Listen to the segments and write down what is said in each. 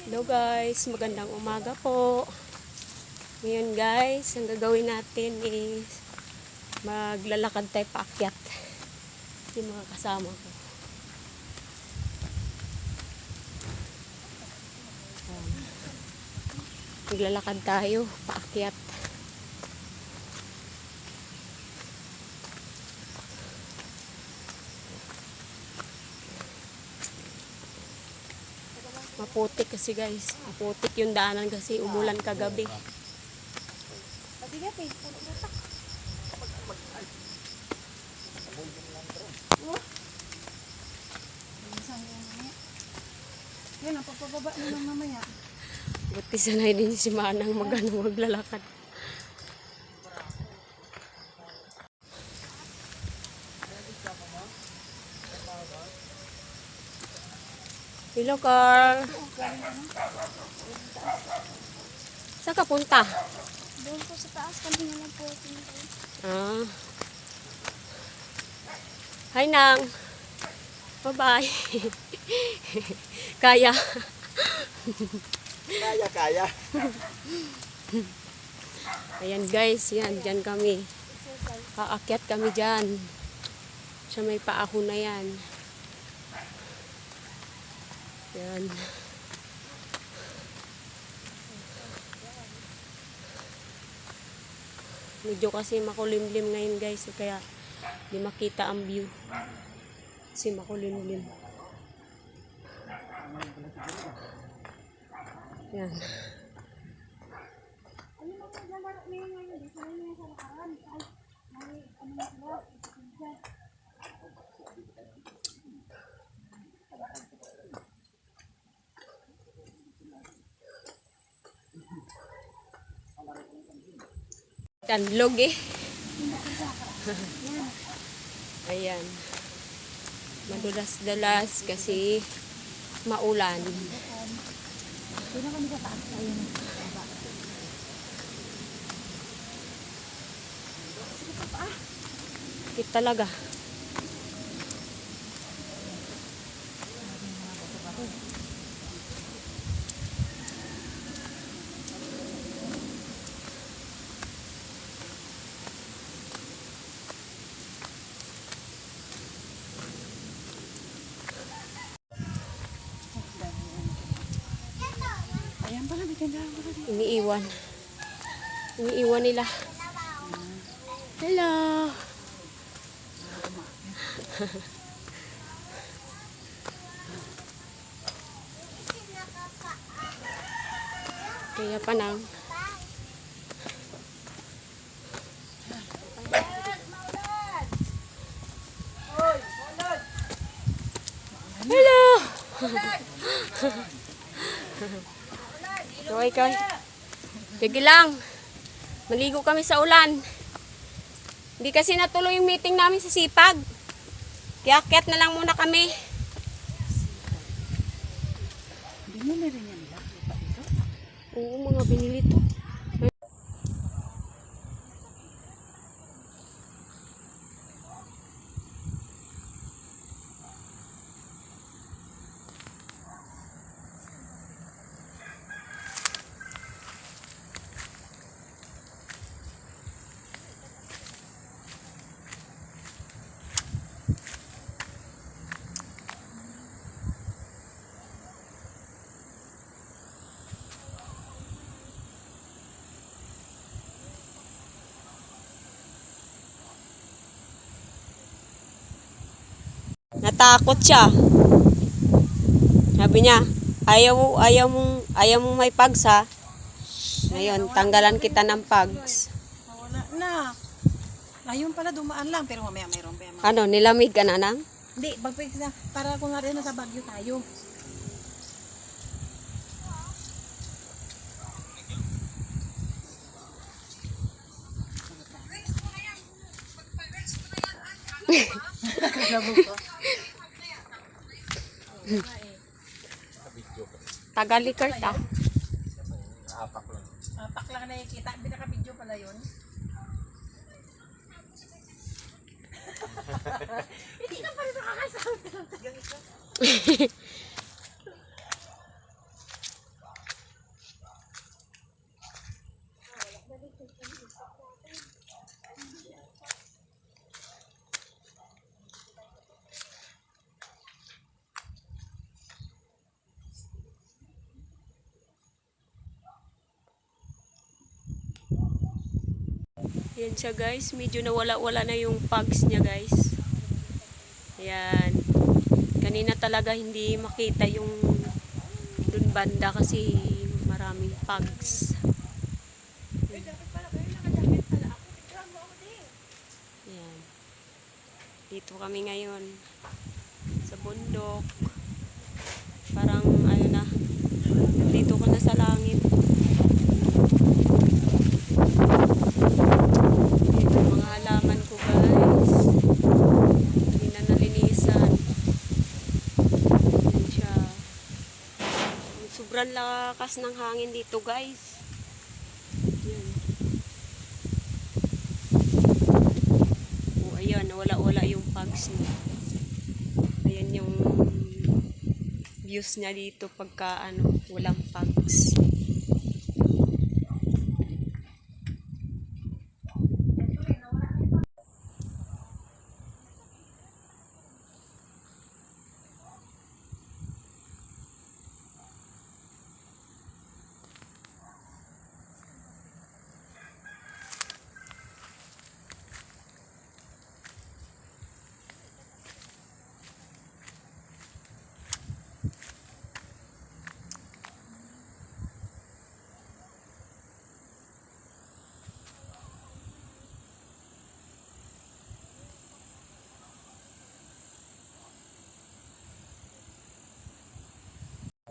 Hello guys, magandang umaga po. Ngayon guys, ang gagawin natin is maglalakad tayo paakyat. Yung mga kasama ko. Maglalakad tayo paakyat. Maputik kasi guys. Maputik yung daanan kasi umulan kagabi. Pabigat eh. Yan ang pagpababa na lang mamaya. Buti sanay din si Manang maglalakad. Hello, Carl. Saan ka punta? Doon po sa taas kami na lang po. Ah. Hi, Nang. Bye-bye. Kaya. Kaya. Ayan guys, yan. Dyan kami. Paakyat kami dyan. Sa may paahon na yan. Yan. Medyo kasi makulimlim ngayon guys. Kaya di makita ang view. Kasi makulimlim. Yan. Tanlog eh. Ayan. Madulas-dulas kasi maulan. Doon na kami sa taas. Ayun. Sakit talaga. Ayan pala, may tindahan pala dito. Iniiwan. Iniiwan nila. Hello. Kaya pa nang. Hello. Kay. Sige lang. Maligo kami sa ulan. Hindi kasi natuloy yung meeting namin sa Sipag. Kaya akyat na lang muna kami. Hindi mo na rin yan nila. Dito? Oo, mga binili to. Natakot siya. Sabi niya, ayaw mong may pags ha. Ngayon, tanggalan kita ng pags. Nawala na. Ayun pala, dumaan lang. Pero mamaya mayroon pa yan. Ano, nilamig ka na nang? Hindi, pag-fix na. Para kung nga rin nasa Baguio tayo. Tagalikart ah. Apak lang nakikita. Binaka-video pala yun. Hindi na pa rin nakakasabi. Ayan siya guys, medyo nawala-wala na yung pugs niya guys. Ayan. Kanina talaga hindi makita yung dun banda kasi maraming pugs. Ayan. Dito kami ngayon sa bundok. Parang ano na, nandito ka na sa langit. Ito yung mga halaman ko guys. Hindi na nalinisan. Ayan siya. Sobrang lakas ng hangin dito guys. Ayan. Oh, ayan, wala-wala yung pugs niya. Ayan yung views niya dito pagka ano, walang pugs.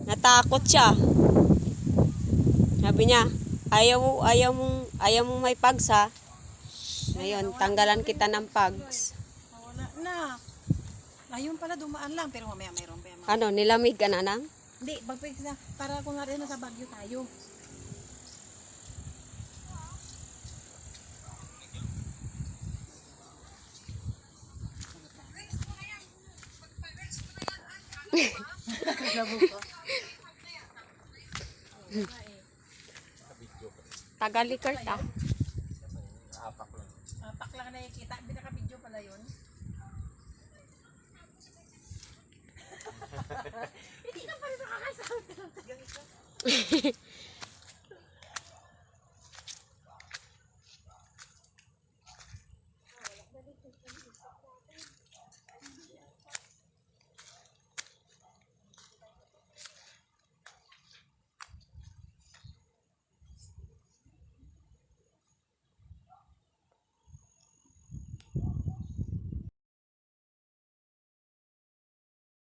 Natakot siya. Sabi niya, ayaw mong may pugs ha. Ngayon, tanggalan kita ng pugs. Wala na. Ayun pala, dumaan lang. Pero mamaya mayroon. Ano, nilamig ka na nang? Hindi, bagpig na. Para kung nga rin nasa Baguio tayo. Tagalikart ah. Apak lang nakikita. Binaka-video pala yun. Hindi na pala nakakasabi ng tagang ito.